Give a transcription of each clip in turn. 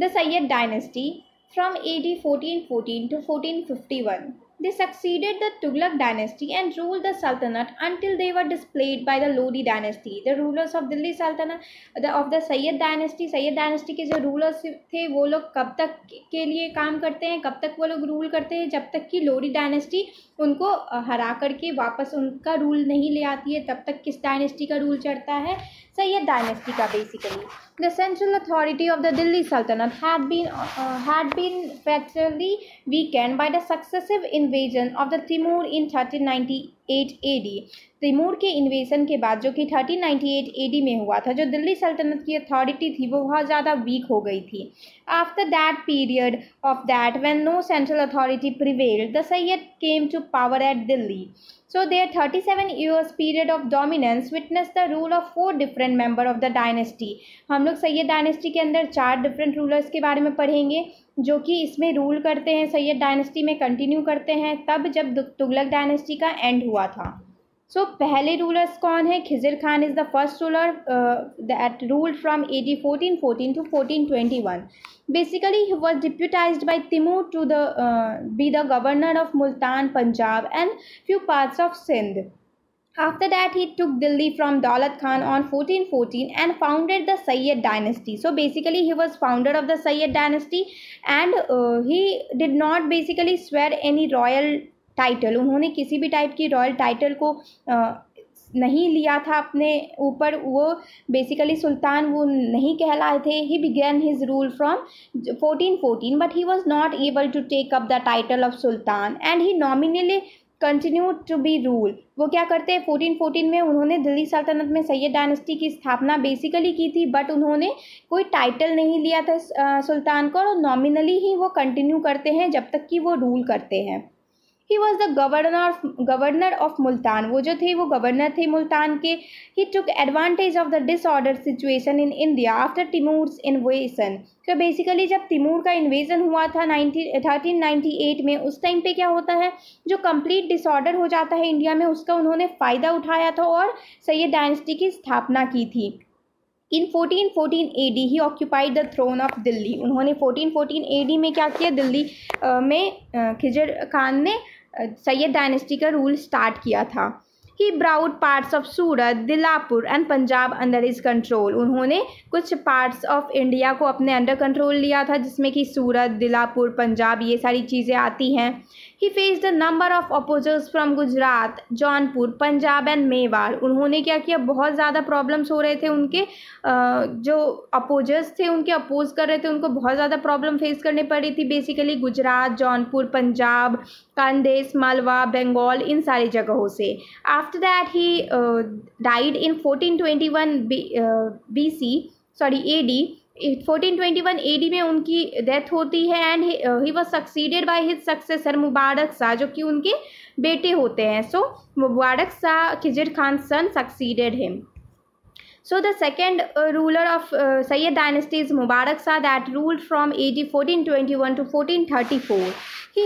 The Sayyid dynasty from AD 1414 to 1451. They succeeded the Tughlaq dynasty and ruled the Sultanate until they were displaced by the Lodi dynasty. The rulers of Delhi Sultanate of the Sayyid dynasty के जो rulers थे वो लोग कब तक के लिए काम करते हैं, कब तक वो लोग रूल करते हैं, जब तक कि लोडी डायनेस्टी उनको हरा करके वापस उनका रूल नहीं ले आती है, तब तक किस डायनेस्टी का रूल चढ़ता है, सैयद डायनेस्टी का basically. The central authority of the Delhi Sultanate had been factually weakened by the successive invasion of the Timur in 1398 AD. Timur के इन्वेजन के बाद जो कि 1398 AD में हुआ था, जो दिल्ली सल्तनत की अथॉरिटी थी वो बहुत ज़्यादा वीक हो गई थी. After that period of that when no central authority prevailed the Sayyid came to power at Delhi. So their 37 years period of dominance witnessed the rule of 4 different member of the dynasty. हम लोग Syed dynasty के अंदर 4 different rulers के बारे में पढ़ेंगे जो कि इसमें रूल करते हैं, सैयद डायनेस्टी में कंटिन्यू करते हैं तब जब तुगलक डायनेस्टी का एंड हुआ था. सो पहले रूलर्स कौन है? Khizr Khan is the first ruler that ruled from AD 1414 to 1421. Basically, he was deputized by Timur to be the governor of Multan, Punjab, and few parts of Sindh. After that, he took Delhi from Daulat Khan on 1414 and founded the Sayyid dynasty. So basically, he was founder of the Sayyid dynasty, and he did not basically swear any royal title. उन्होंने किसी भी type की royal title को नहीं लिया था अपने ऊपर. वो बेसिकली सुल्तान वो नहीं कहलाए थे. He began his rule from 1414 but he was not able to take up the title of sultan and he nominally continue to be rule. वो क्या करते हैं, 1414 में उन्होंने दिल्ली सल्तनत में सैयद डायनेस्टी की स्थापना बेसिकली की थी बट उन्होंने कोई टाइटल नहीं लिया था सुल्तान को, और नॉमिनली ही वो कंटिन्यू करते हैं जब तक कि वो रूल करते हैं. He was the governor of Multan. वो जो थे वो गवर्नर थे मुल्तान के. He took advantage of the disordered situation in India after Timur's invasion. तो बेसिकली जब तिमूर का इन्वेजन हुआ था 1398 में, उस टाइम पे क्या होता है, जो कंप्लीट डिसऑर्डर हो जाता है इंडिया में, उसका उन्होंने फ़ायदा उठाया था और सैयद डायनेस्टी की स्थापना की थी. In 1414 AD he occupied the throne of Delhi. उन्होंने 1414 AD में क्या किया, दिल्ली में खिजर खान ने सैयद डायनेस्टी का रूल स्टार्ट किया था. He broad parts of Surat, Dilapur and Punjab under his control. उन्होंने कुछ पार्ट्स ऑफ इंडिया को अपने अंडर कंट्रोल लिया था जिसमें कि सूरत, दिलापुर, पंजाब ये सारी चीज़ें आती हैं. He face the number of opposers from Gujarat, Jaunpur, Punjab and Mewar. उन्होंने क्या किया, बहुत ज़्यादा प्रॉब्लम्स हो रहे थे. उनके जो अपोजर्स थे, उनके अपोज कर रहे थे, उनको बहुत ज़्यादा प्रॉब्लम फेस करनी पड़ रही थी. बेसिकली गुजरात, जौनपुर, पंजाब, कांदेश, मालवा, बंगाल, इन सारी जगहों से. After that he died in 1421 BC AD. 1421 AD में उनकी डेथ होती है and he was succeeded by his successor Mubarak Shah, जो कि उनके बेटे होते हैं. So Mubarak Shah Khizr Khan son succeeded him. So the second ruler of Sayyid dynasty is Mubarak Shah that ruled from AD 1421 to 1434. He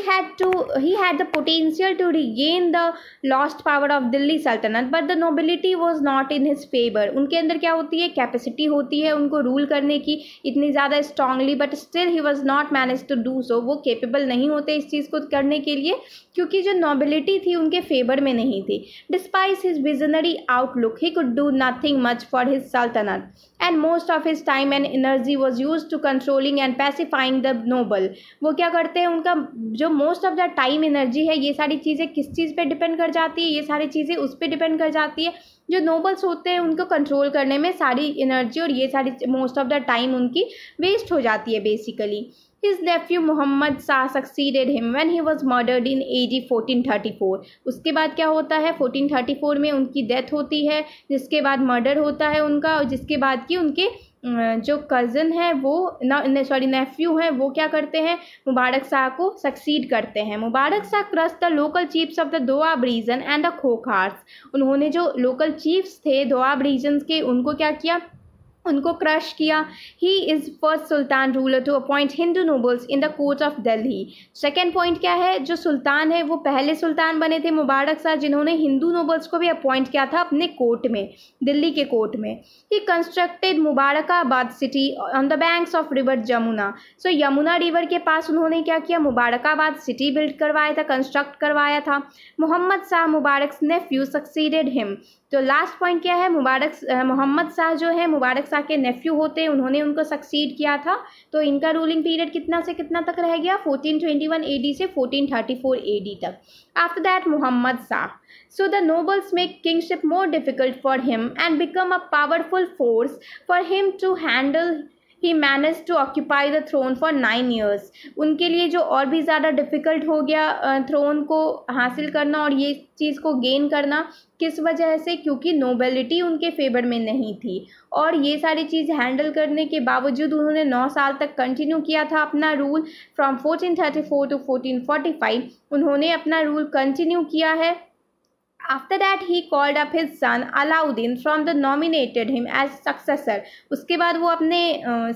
had the potential to regain the lost power of Delhi Sultanate, but the nobility was not in his favor. उनके अंदर क्या होती है, capacity होती है उनको rule करने की इतनी ज़्यादा strongly, but still he was not manage to do so. वो केपेबल नहीं होते इस चीज़ को करने के लिए क्योंकि जो नोबिलिटी थी उनके फेवर में नहीं थी. Despite his visionary outlook he could do nothing much for his sultanate and most of his time and energy was used to controlling and pacifying the noble. वो क्या करते हैं, उनका जो most of the time energy है ये सारी चीज़ें किस चीज़ पे डिपेंड कर जाती है, ये सारी चीज़ें उस पर डिपेंड कर जाती है. जो नोबल्स होते हैं उनको कंट्रोल करने में सारी एनर्जी और ये सारी मोस्ट ऑफ द टाइम उनकी वेस्ट हो जाती है basically. His nephew Muhammad Shah succeeded him when he was murdered in AD 1434. उसके बाद क्या होता है, 1434 में उनकी डेथ होती है, जिसके बाद मर्डर होता है उनका, और जिसके बाद कि उनके जो कज़न है वो नेफ्यू हैं वो क्या करते हैं, मुबारक शाह को सक्सीड करते हैं. Mubarak Shah crush the local chiefs of the Doab region and the Khokhars. उन्होंने जो लोकल चीफ्स थे दोआब रीजन्स के उनको क्या किया, उनको क्रश किया। He is first sultan ruler to appoint Hindu nobles in the court of Delhi. Second point क्या है, जो सुल्तान है वो पहले सुल्तान बने थे मुबारक शाह जिन्होंने हिंदू नोबल्स को भी अपॉइंट किया था अपने कोर्ट में, दिल्ली के कोर्ट में। He constructed Mubarakabad city on the banks of river Jamuna. So Yamuna river के पास उन्होंने क्या किया, मुबारकाबाद सिटी बिल्ड करवाया था, कंस्ट्रक्ट करवाया था। मोहम्मद शाह मुबारक नेफ्यू सक्सीडेड हिम। तो लास्ट पॉइंट क्या है, मोहम्मद शाह जो है मुबारक शाह के नेफ्यू होते हैं, उन्होंने उनको सक्सीड किया था। तो इनका रूलिंग पीरियड कितना से कितना तक रह गया, 1421 AD से 1434 AD तक। After that Mohammad Shah, so the nobles make kingship more difficult for him and become a powerful force for him to handle. He managed to occupy the throne for 9 years. उनके लिए जो और भी ज़्यादा डिफ़िकल्ट हो गया थ्रोन को हासिल करना और ये चीज़ को गेन करना। किस वजह से, क्योंकि नोबेलिटी उनके फेवर में नहीं थी और ये सारी चीज़ हैंडल करने के बावजूद उन्होंने 9 साल तक कंटिन्यू किया था अपना रूल। फ्रॉम 1434 टू 1445 उन्होंने अपना रूल कंटिन्यू किया है। After that he called up his son Alauddin from the nominated him as successor. उसके बाद वो अपने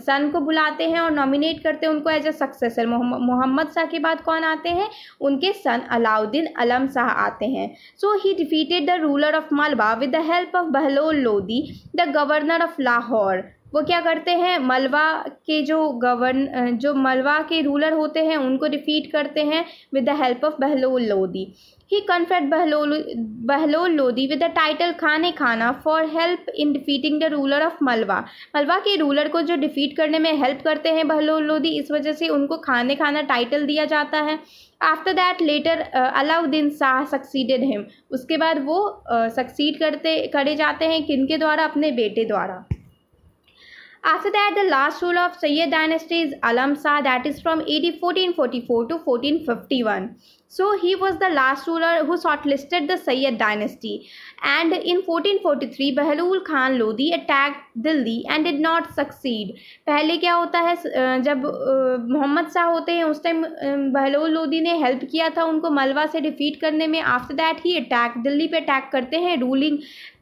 सन को बुलाते हैं और नॉमिनेट करते हैं उनको as a successor. Mohammad Shah के बाद कौन आते हैं, उनके सन अलाउद्दीन अलम शाह आते हैं। So he defeated the ruler of Malwa with the help of Bahlol Lodi the governor of Lahore. वो क्या करते हैं, मलबा के जो मलबा के रूलर होते हैं उनको डिफीट करते हैं with the help of Bahlol Lodi. He conferred Bahlol Lodi with the title खाने खाना for help in defeating the ruler of Malwa. मलवा के रूलर को जो डिफीट करने में हेल्प करते हैं बहलोल लोदी, इस वजह से उनको खाने खाना टाइटल दिया जाता है। After that later Alauddin Shah succeeded him. उसके बाद वो सक्सीड करे जाते हैं किनके द्वारा, अपने बेटे द्वारा। After that, the last ruler of Sayyid dynasty is Alam Shah, that is from AD 1444 to 1451. So he was the last ruler who shortlisted the Sayyid dynasty. And in 1443, Bahlul Khan Lodi attacked Delhi and did not succeed. पहले क्या होता है, जब मोहम्मद शाह होते हैं उस time Bahlol Lodi ने help किया था उनको मलवा से डिफीट करने में। After that he attack, Delhi पे अटैक करते हैं रूलिंग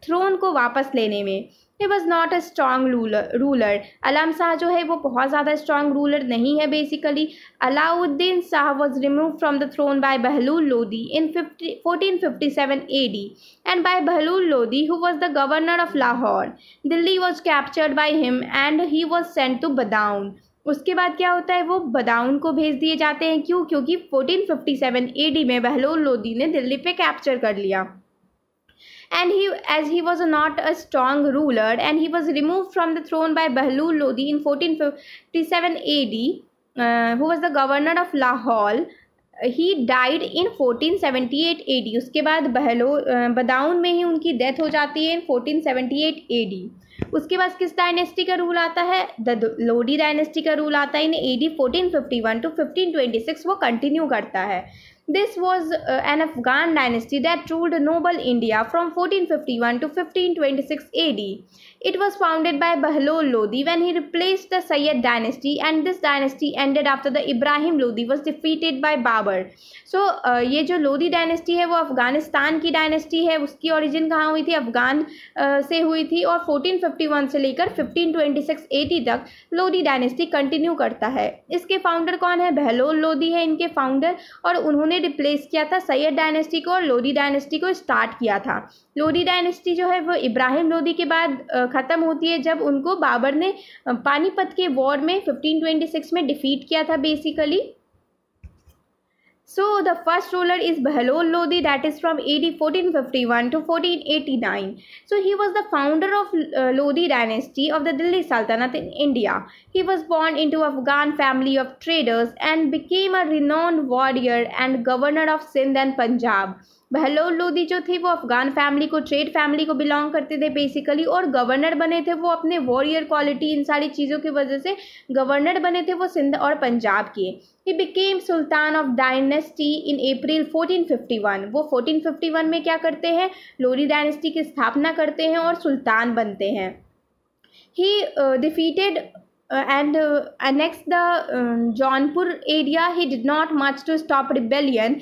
थ्रोन को वापस लेने में। He was not a strong ruler. अलम शाह जो है वो बहुत ज़्यादा स्ट्रॉन्ग रूलर नहीं है basically. Alauddin Shah was removed from the throne by Bahlul Lodi in 1457 AD and by Bahlul Lodi, who was the governor of Lahore. Delhi was captured by him and he was sent to Badaun. उसके बाद क्या होता है, वो बदाऊन को भेज दिए जाते हैं। क्यों, क्योंकि 1457 AD में बहलोल लोदी ने दिल्ली पे कैप्चर कर लिया। And as he was not a strong ruler and he was removed from the throne by Bahlul Lodi in 1457 AD, who was the governor of Lahore. He died in 1478 AD. उसके बाद बदाऊन में ही उनकी death हो जाती है in 1478 AD. उसके बाद किस डायनेस्टी का रूल आता है, द लोडी डायनेस्टी का रूल आता है इन AD 1451 to 1526। वो कंटिन्यू करता है। This was an Afghan dynasty that ruled noble India from 1451 to 1526 AD. It was founded by Bahlol Lodi when he replaced the Sayyid dynasty, and this dynasty ended after the Ibrahim Lodi was defeated by Babur. So ये जो Lodi dynasty है वो अफ़गानिस्तान की dynasty है। उसकी origin कहाँ हुई थी, अफ़गान से हुई थी और 1451 से लेकर 1526 AD तक लोदी डायनेस्टी कंटिन्यू करता है। इसके फाउंडर कौन है, बहलोल लोदी है इनके फाउंडर, और उन्होंने रिप्लेस किया था सैयद डायनेस्टी को और लोदी डायनेस्टी को स्टार्ट किया था। लोदी डायनेस्टी जो है वो इब्राहिम लोदी के बाद ख़त्म होती है जब उनको बाबर ने पानीपत के वॉर में 1526 में डिफीट किया था basically. So the first ruler is Bahlol Lodi, that is from AD 1451 to 1489. So he was the founder of Lodi dynasty of the Delhi Sultanate in India. He was born into Afghan family of traders and became a renowned warrior and governor of Sindh and Punjab. Bahlol Lodi जो थे वो Afghan family को, trade family को belong करते थे basically, और governor बने थे वो अपने वॉरियर क्वालिटी इन सारी चीज़ों की वजह से गवर्नर बने थे वो सिंध और पंजाब के। He became sultan of dynasty in April 1451। वो 1451 में क्या करते हैं, लोदी डायनेस्टी की स्थापना करते हैं और सुल्तान बनते हैं। ही defeated and annexed the Jaunpur area. He did not much to stop rebellion.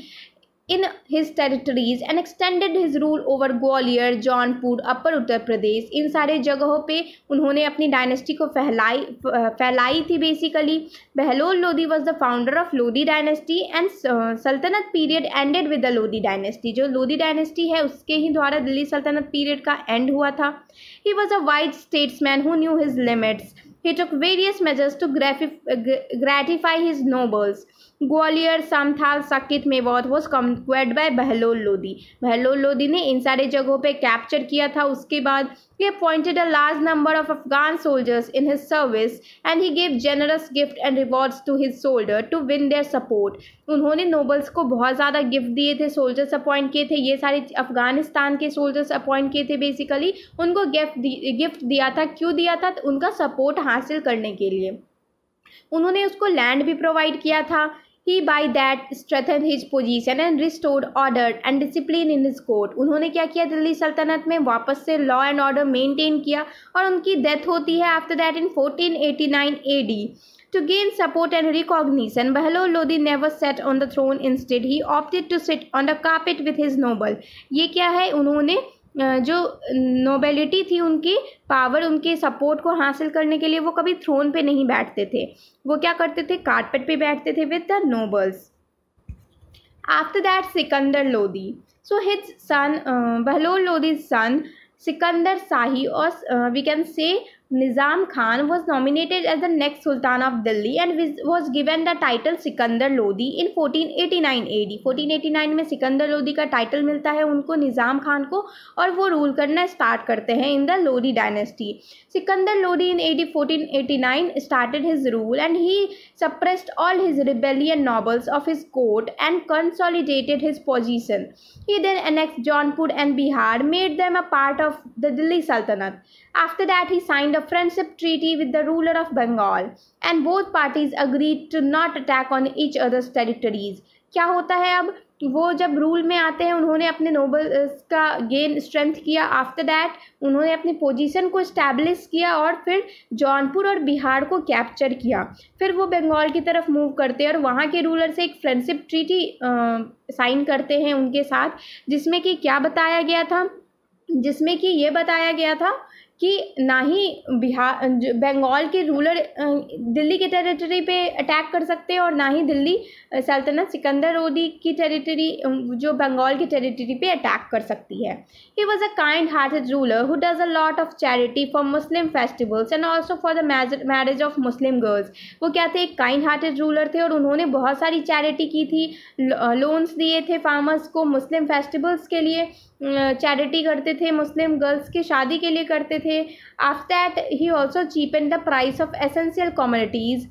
in his territories and extended his rule over Gwalior, Jaunpur, upper Uttar Pradesh, इन सारे जगहों पे उन्होंने अपनी डायनेस्टी को फैलाई थी basically. Bahlol Lodhi was the founder of Lodhi dynasty and sultanate period ended with the Lodhi dynasty. जो लोधी डायनेस्टी है उसके ही द्वारा दिल्ली सल्तनत पीरियड का एंड हुआ था. He was a wise statesman who knew his limits. He took various measures to gratify his nobles. Gwalior, Samthal, Saket, Mewat was conquered by Bahlol Lodhi. Bahlol Lodhi ने इन सारे जगहों पे कैप्चर किया था. उसके बाद he appointed a large number of Afghan soldiers in his service and he gave generous gift and rewards to his soldiers to win their support. उन्होंने नोबल्स को बहुत ज़्यादा गिफ्ट दिए थे, सोल्जर्स अपॉइंट किए थे. ये सारे अफगानिस्तान के सोल्जर्स अपॉइंट किए थे बेसिकली. उनको गिफ्ट दिया था. क्यों दिया था? तो उनका सपोर्ट हासिल करने के लिए. उन्होंने उसको लैंड भी प्रोवाइड किया था. He by that strengthened his position and restored order and discipline in his court. उन्होंने क्या किया? दिल्ली सल्तनत में वापस से लॉ एंड ऑर्डर मेंटेन किया और उनकी डेथ होती है after that in 1489 AD. To gain support and recognition, Bahlol Lodi never sat on the throne. Instead, he opted to sit on the carpet with his noble. ये क्या है? उन्होंने जो नोबेलिटी थी, उनकी पावर, उनके सपोर्ट को हासिल करने के लिए वो कभी थ्रोन पे नहीं बैठते थे. वो क्या करते थे? कारपेट पे बैठते थे with the nobles. After that Sikandar Lodhi. So his son Bahlol Lodhi son Sikandar Shahi or we can say Nizam Khan was nominated as the next Sultan of Delhi and was given the title Sikandar Lodhi in 1489 AD. 1489 में सिकंदर लोधी का title मिलता है उनको, निज़ाम खान को, और वो rule करना start करते हैं in the Lodhi dynasty. Sikandar Lodhi in AD 1489 started his rule and he suppressed all his rebellion nobles of his court and consolidated his position. He then annexed Jaunpur and Bihar, made them a part of the Delhi Sultanate. After that, he signed a friendship treaty with the ruler of Bengal, and both parties agreed to not attack on each other's territories. क्या होता है अब? वो जब rule में आते हैं, उन्होंने अपने नोबल्स का गेन स्ट्रेंथ किया. आफ्टर दैट उन्होंने अपनी पोजीशन को इस्टेब्लिश किया और फिर जौनपुर और बिहार को कैप्चर किया. फिर वो बंगाल की तरफ मूव करते हैं और वहाँ के रूलर से एक फ्रेंडशिप ट्रीटी साइन करते हैं उनके साथ, जिसमें कि क्या बताया गया था? जिसमें कि ये बताया गया था कि ना ही बंगाल के रूलर दिल्ली के टेरिटरी पे अटैक कर सकते हैं और ना ही दिल्ली सल्तनत सिकंदर लोधी की टेरिटरी जो बंगाल की टेरिटरी पे अटैक कर सकती है. He was a kind hearted ruler who does a lot of charity for Muslim festivals and also for the marriage of Muslim girls. वो क्या थे? एक काइंड हार्टेड रूलर थे और उन्होंने बहुत सारी चैरिटी की थी, लोन्स दिए थे फार्मर्स को, मुस्लिम फेस्टिवल्स के लिए चैरिटी करते थे, मुस्लिम गर्ल्स की शादी के लिए करते थे. After that he also cheapened the price of essential commodities.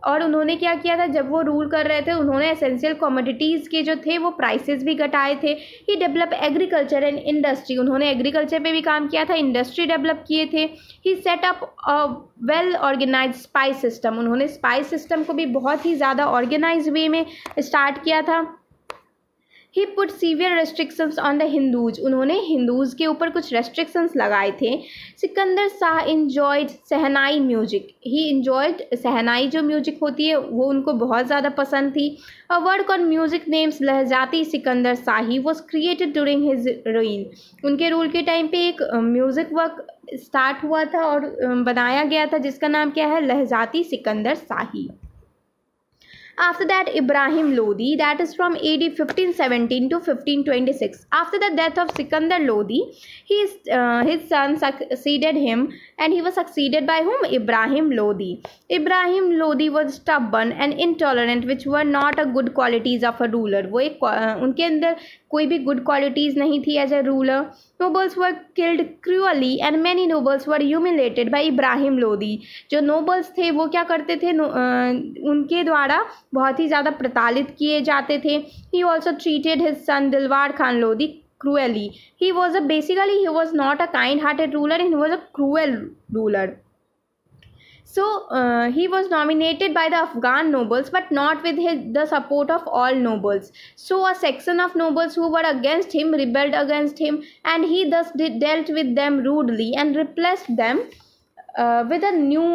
और उन्होंने क्या किया था? जब वो रूल कर रहे थे, उन्होंने एसेंशियल कमोडिटीज़ के जो थे वो प्राइसेस भी घटाए थे. He develop agriculture and industry. उन्होंने एग्रीकल्चर पे भी काम किया था, इंडस्ट्री डेवलप किए थे. He set up a well organize spice system. उन्होंने स्पाइस सिस्टम को भी बहुत ही ज़्यादा ऑर्गेनाइज वे में स्टार्ट किया था. He put severe restrictions on the Hindus. उन्होंने हिंदूज़ के ऊपर कुछ रेस्ट्रिक्शंस लगाए थे. Sikandar Shah enjoyed shehnai music. He enjoyed shehnai, जो म्यूजिक होती है वो उनको बहुत ज़्यादा पसंद थी. A work on music names Lahjati Sikandar Shahi was created during his reign. उनके रूल के टाइम पे एक म्यूज़िक वर्क स्टार्ट हुआ था और बनाया गया था जिसका नाम क्या है? लहजाती सिकंदर शाही. After that, Ibrahim Lodi, that is from AD 1517 to 1526. After the death of Sikandar Lodi, his son succeeded him, and he was succeeded by whom? Ibrahim Lodi. Ibrahim Lodi was stubborn and intolerant, which were not a good qualities of a ruler. वो एक उनके अंदर कोई भी good qualities नहीं थी as a ruler. Nobles were killed cruelly and many nobles were humiliated by Ibrahim Lodhi. जो nobles थे वो क्या करते थे? उनके द्वारा बहुत ही ज़्यादा प्रताड़ित किए जाते थे. He also treated his son Dilwar Khan Lodhi cruelly. He was not a kind hearted ruler, he was a cruel ruler. So he was nominated by the Afghan nobles but not with the support of all nobles. So a section of nobles who were against him rebelled against him and he thus dealt with them rudely and replaced them with a new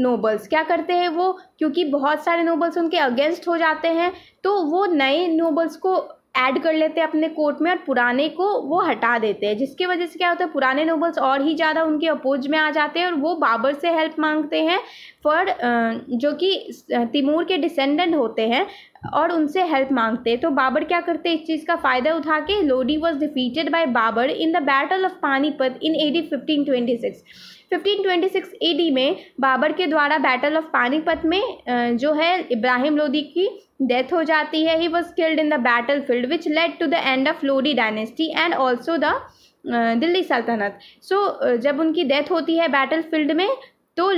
nobles. क्या करते हैं वो? क्योंकि बहुत सारे nobles उनके against हो जाते हैं तो वो नए nobles को ऐड कर लेते हैं अपने कोर्ट में और पुराने को वो हटा देते हैं, जिसकी वजह से क्या होता है, पुराने नोबल्स और ही ज़्यादा उनके अपोज में आ जाते हैं और वो बाबर से हेल्प मांगते हैं फॉर जो कि तैमूर के डिसेंडेंट होते हैं और उनसे हेल्प मांगते हैं। तो बाबर क्या करते हैं, इस चीज़ का फ़ायदा उठा के Lodi was defeated by Babur in the battle of Panipat in AD 1526। 1526 AD में बाबर के द्वारा बैटल ऑफ पानीपत में जो है इब्राहिम लोदी की डेथ हो जाती है। He was killed in the battle field which led to the end of Lodi dynasty and also the Delhi सल्तनत। सो जब उनकी डेथ होती है बैटल फील्ड में तो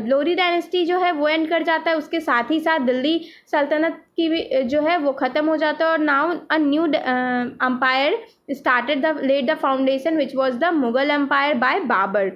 लोडी डायनेस्टी जो है वो एंड कर जाता है, उसके साथ ही साथ दिल्ली सल्तनत की भी जो है वो ख़त्म हो जाता है और now a new empire started the laid the foundation which was the Mughal empire by Babar.